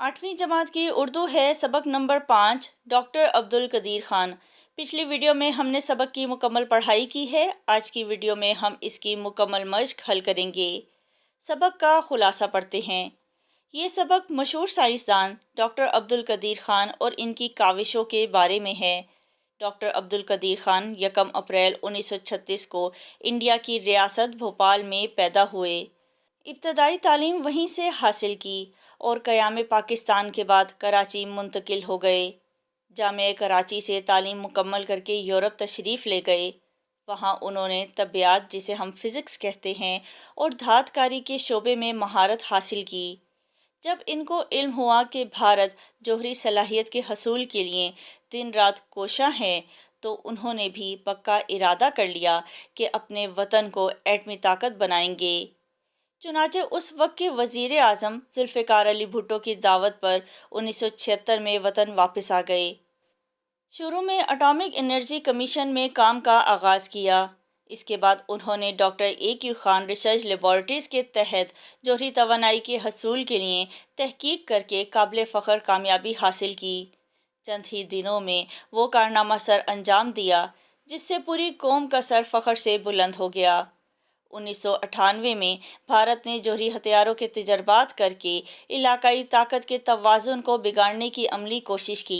8वीं जमात की उर्दू है सबक नंबर 5 डॉक्टर अब्दुल कदीर खान। पिछली वीडियो में हमने सबक की मुकम्मल पढ़ाई की है। आज की वीडियो में हम इसकी मुकम्मल मश्क हल करेंगे। सबक का खुलासा पढ़ते हैं। ये सबक मशहूर साइंसदान डॉक्टर अब्दुल कदीर खान और इनकी काविशों के बारे में है। डॉक्टर अब्दुल कदीर खान 1 अप्रैल 1936 को इंडिया की रियासत भोपाल में पैदा हुए। इब्तदाई तालीम वहीं से हासिल की और क़याम पाकिस्तान के बाद कराची मुंतकिल हो गए। जामिया कराची से तालीम मुकम्मल करके यूरोप तशरीफ़ ले गए। वहाँ उन्होंने तबियात, जिसे हम फ़िज़िक्स कहते हैं, और धातकारी के शोबे में महारत हासिल की। जब इनको इल्म हुआ कि भारत जोहरी सलाहियत के हसूल के लिए दिन रात कोशा है, तो उन्होंने भी पक्का इरादा कर लिया कि अपने वतन को एटमी ताकत बनाएंगे। चुनाचे उस वक्त के वज़ीर आज़म जुल्फ़िकार अली भुट्टो की दावत पर 1976 में वतन वापस आ गए। शुरू में एटॉमिक एनर्जी कमीशन में काम का आगाज़ किया। इसके बाद उन्होंने doctor A.Q. Khan research laboratories के तहत जोहरी तवानाई के हसूल के लिए तहकीक करके काबिल फ़ख्र कामयाबी हासिल की। चंद ही दिनों में वो कारनामा सर अंजाम दिया जिससे पूरी कौम का सर फ़ख्र से बुलंद हो गया। 1998 में भारत ने जोहरी हथियारों के तजर्बात करके इलाकाई ताकत के तवाज़ुन को बिगाड़ने की अमली कोशिश की।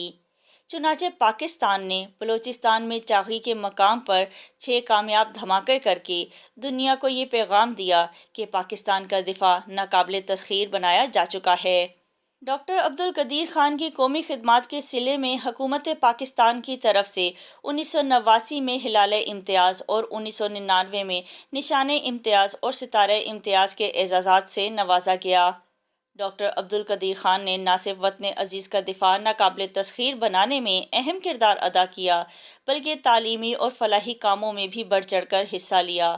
चुनाचे पाकिस्तान ने बलूचिस्तान में चागी के मकाम पर 6 कामयाब धमाके करके दुनिया को ये पैगाम दिया कि पाकिस्तान का दिफा नाकाबिल तस्खीर बनाया जा चुका है। डॉक्टर अब्दुल कदीर खान की कौमी खिदमात के सिले में हुकूमत पाकिस्तान की तरफ से 1989 में हिलाल इम्तियाज़ और 1999 में निशान इम्तियाज़ और सितारे इम्तियाज़ के एजाज़ात से नवाजा गया। डॉक्टर अब्दुल कदीर खान ने न सिर्फ वतन अजीज़ का दिफा नाकाबिल तस्खीर बनाने में अहम किरदार अदा किया, बल्कि तालीमी और फलाही कामों में भी बढ़ चढ़ कर हिस्सा लिया।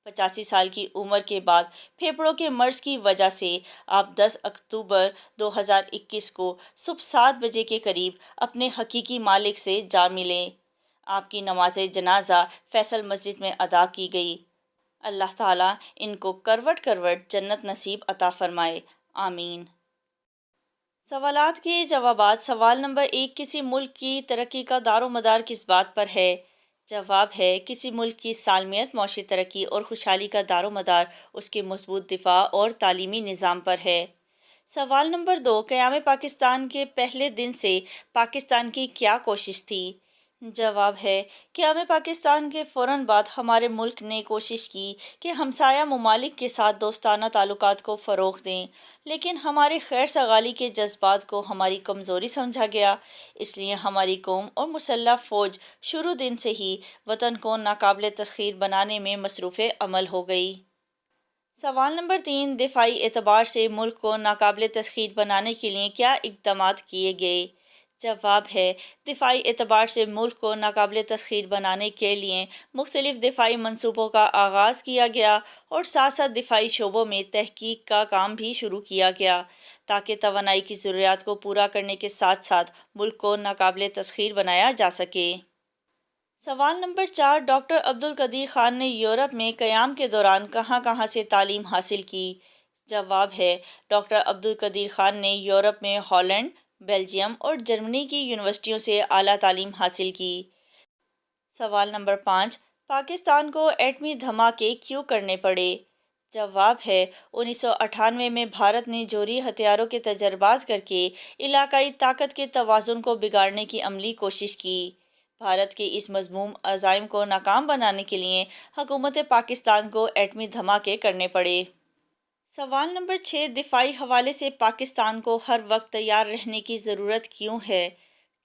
85 साल की उम्र के बाद फेफड़ों के मर्ज की वजह से आप 10 अक्टूबर 2021 को सुबह 7 बजे के करीब अपने हकीकी मालिक से जा मिले। आपकी नमाज जनाजा फैसल मस्जिद में अदा की गई। अल्लाह ताला इनको करवट करवट जन्नत नसीब अता फरमाए, आमीन। सवालात के जवाबात। सवाल नंबर 1, किसी मुल्क की तरक्की का दारो मदार किस बात पर है? जवाब है, किसी मुल्क की सालमियत, मौशी तरक्की और खुशहाली का दारो मदार उसके मजबूत दिफा और तालीमी निज़ाम पर है। सवाल नंबर 2, क़याम पाकिस्तान के पहले दिन से पाकिस्तान की क्या कोशिश थी? जवाब है, क़याम पाकिस्तान के फ़ौरन बाद हमारे मुल्क ने कोशिश की कि हमसाया ममालिक के साथ दोस्ताना ताल्लुकात को फ़रोग़ दें, लेकिन हमारे खैर सगाली के जज्बात को हमारी कमज़ोरी समझा गया। इसलिए हमारी कौम और मुसल्लह फ़ौज शुरू दिन से ही वतन को नाकाबिल तस्खीर बनाने में मसरूफ़ अमल हो गई। सवाल नंबर 3, दिफाई एतबार से मुल्क को नाकाबिल तस्खीर बनाने के लिए क्या इक़दामात किए गए? जवाब है, दिफाई एतबार से मुल्क को नाकाबिल तस्खीर बनाने के लिए मुख्तलिफ़ दिफाई मंसूबों का आगाज़ किया गया और साथ साथ दिफाई शोबों में तहकीक का काम भी शुरू किया गया, ताकि तवानाई की ज़रूरियात को पूरा करने के साथ साथ मुल्क को नाकाबिल तस्खीर बनाया जा सके। सवाल नंबर 4, डॉक्टर अब्दुल कदीर खान ने यूरोप में क़याम के दौरान कहाँ कहाँ से तालीम हासिल की? जवाब है, डॉक्टर अब्दुल कदीर खान ने यूरोप में हॉलैंड, बेल्जियम और जर्मनी की यूनिवर्सिटियों से आला तालीम हासिल की। सवाल नंबर 5, पाकिस्तान को एटमी धमाके क्यों करने पड़े? जवाब है, 1998 में भारत ने जोहरी हथियारों के तजर्बात करके इलाकाई ताकत के तवाज़ुन को बिगाड़ने की अमली कोशिश की। भारत के इस मज़मूम अज़ाइम को नाकाम बनाने के लिए हुकूमत पाकिस्तान को एटमी धमाके करने पड़े। सवाल नंबर 6, दिफाई हवाले से पाकिस्तान को हर वक्त तैयार रहने की ज़रूरत क्यों है?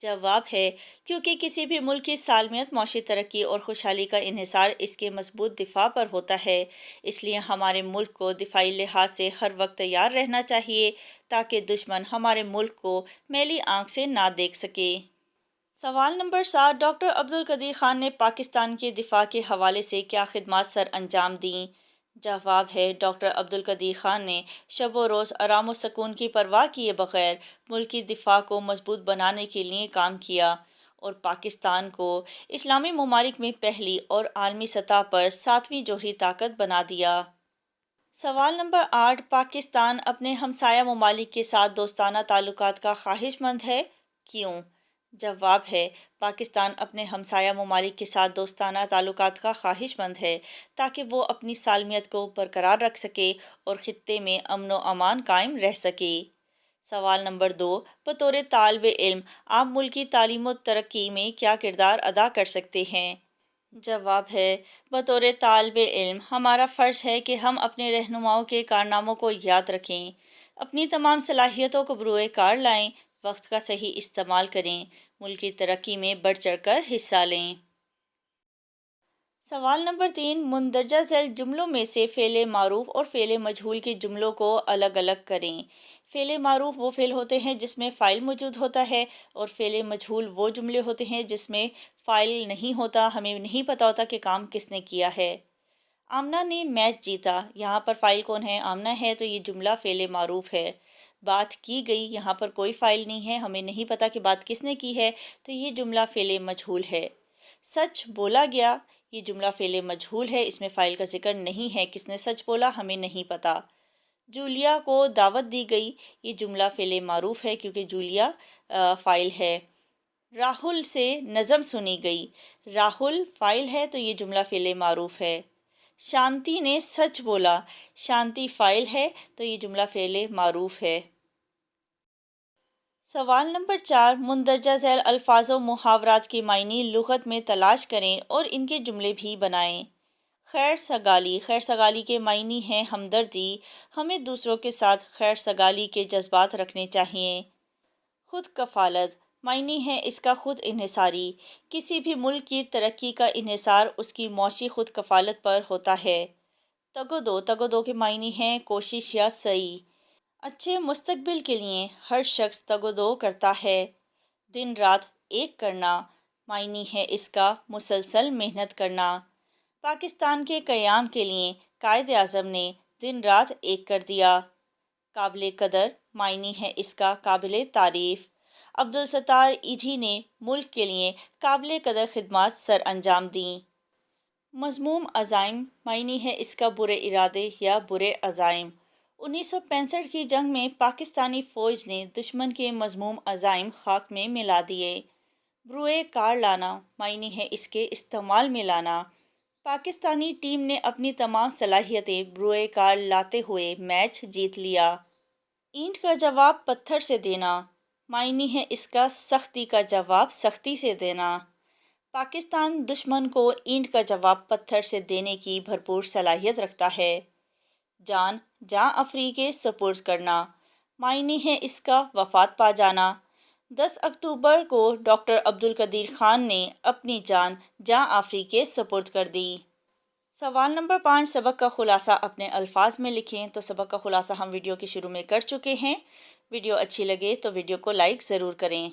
जवाब है, क्योंकि किसी भी मुल्क की सालमियत, मौशी तरक्की और खुशहाली का इन्हिसार इसके मजबूत दिफा पर होता है। इसलिए हमारे मुल्क को दिफाई लिहाज से हर वक्त तैयार रहना चाहिए, ताकि दुश्मन हमारे मुल्क को मैली आंख से ना देख सके। सवाल नंबर 7, डॉक्टर अब्दुल कदीर खान ने पाकिस्तान के दिफा के हवाले से क्या खिदमात सर अंजाम दी? जवाब है, डॉक्टर अब्दुल कदीर खान ने शब व रोज़ आराम व सकून की परवाह किए बगैर मुल्क की दिफा को मजबूत बनाने के लिए काम किया और पाकिस्तान को इस्लामी ममालिक में पहली और आलमी सतह पर 7वीं जोहरी ताकत बना दिया। سوال نمبر 8، پاکستان اپنے ہمسایہ ممالک کے ساتھ دوستانہ تعلقات کا خواہش مند ہے، کیوں؟ جواب ہے، پاکستان اپنے ہمسایہ ممالک کے ساتھ دوستانہ تعلقات کا خواہش مند ہے تاکہ وہ اپنی سالمیت کو برقرار رکھ سکے اور خطے میں امن و امان قائم رہ سکے۔ سوال نمبر 2، بطور طالب علم آپ ملک کی تعلیم و ترقی میں کیا کردار ادا کر سکتے ہیں؟ جواب ہے، بطور طالب علم ہمارا فرض ہے کہ ہم اپنے رہنماؤں کے کارناموں کو یاد رکھیں، اپنی تمام صلاحیتوں کو بروئے کار لائیں، وقت کا صحیح استعمال کریں، ملک کی ترقی میں بڑھ چڑھ کر حصہ لیں۔ سوال نمبر 3، مندرجہ ذیل جملوں میں سے فعل معروف اور فعل مجہول کے جملوں کو الگ الگ کریں۔ فعل معروف وہ فعل ہوتے ہیں جس میں فاعل موجود ہوتا ہے، اور فعل مجہول وہ جملے ہوتے ہیں جس میں فاعل نہیں ہوتا، ہمیں نہیں پتہ ہوتا کہ کام کس نے کیا ہے۔ آمنہ نے میچ جیتا، یہاں پر فاعل کون ہے؟ آمنہ ہے، تو یہ جملہ فعل معروف ہے۔ بات کی گئی، یہاں پر کوئی فاعل نہیں ہے، ہمیں نہیں پتہ کہ بات کس نے کی ہے، تو یہ جملہ فعل مجہول ہے۔ سچ بولا گیا، یہ جملہ فعل مجہول ہے، اس میں فاعل کا ذکر نہیں ہے، کس نے سچ بولا ہمیں نہیں پتہ۔ جولیا کو دعوت دی گئی، یہ جملہ فعل معروف ہے کیونکہ جولیا فاعل ہے۔ راہل سے نظم سنی گئی، راہل فاعل ہے تو یہ جملہ فعل معروف ہے۔ شانتی نے سچ بولا، شانتی فاعل ہے تو یہ جملہ فعل معروف ہے۔ سوال نمبر 4، مندرجہ ذیل الفاظ و محاورات کے معنی لغت میں تلاش کریں اور ان کے جملے بھی بنائیں۔ خیر سگالی، خیر سگالی کے معنی ہیں ہمدردی، ہمیں دوسروں کے ساتھ خیر سگالی کے جذبات رکھنے چاہئیں۔ خود کفالت، معنی ہے اس کا خود انحصاری، کسی بھی ملک کی ترقی کا انحصار اس کی معاشی خود کفالت پر ہوتا ہے۔ تگودو، تگودو کے معنی ہیں کوشش یا سعی، اچھے مستقبل کے لیے ہر شخص تگودو کرتا ہے۔ دن رات ایک کرنا، معنی ہے اس کا مسلسل محنت کرنا۔ پاکستان کے قیام کے لیے قائد اعظم نے دن رات ایک کر دیا۔ قابل قدر، معنی ہے اس کا قابل تعریف۔ عبدالستار ایدھی نے ملک کے لیے قابل قدر خدمات سر انجام دیں۔ مذموم عزائم، معنی ہے اس کا برے ارادے یا برے عزائم۔ 1965 کی جنگ میں پاکستانی فوج نے دشمن کے مذموم عزائم خاک میں ملا دیے۔ بروئے کار لانا، معنی ہے اس کے استعمال میں لانا۔ پاکستانی ٹیم نے اپنی تمام صلاحیتیں بروئے کار لاتے ہوئے میچ جیت لیا۔ اینٹ کا جواب پتھر سے دینا، معنی ہے اس کا سختی کا جواب سختی سے دینا۔ پاکستان دشمن کو اینٹ کا جواب پتھر سے دینے کی بھرپور صلاحیت رکھتا ہے۔ جان، جاں افری کے سپرد کرنا، معنی ہے اس کا وفات پا جانا۔ 10 اکتوبر کو ڈاکٹر عبدالقدیر خان نے اپنی جان جاں آفری کے سپرد کر دی۔ سوال نمبر 5، سبق کا خلاصہ اپنے الفاظ میں لکھیں۔ تو سبق کا خلاصہ ہم ویڈیو کے شروع میں کر چکے ہیں۔ ویڈیو اچھی لگے تو ویڈیو کو لائک ضرور کریں۔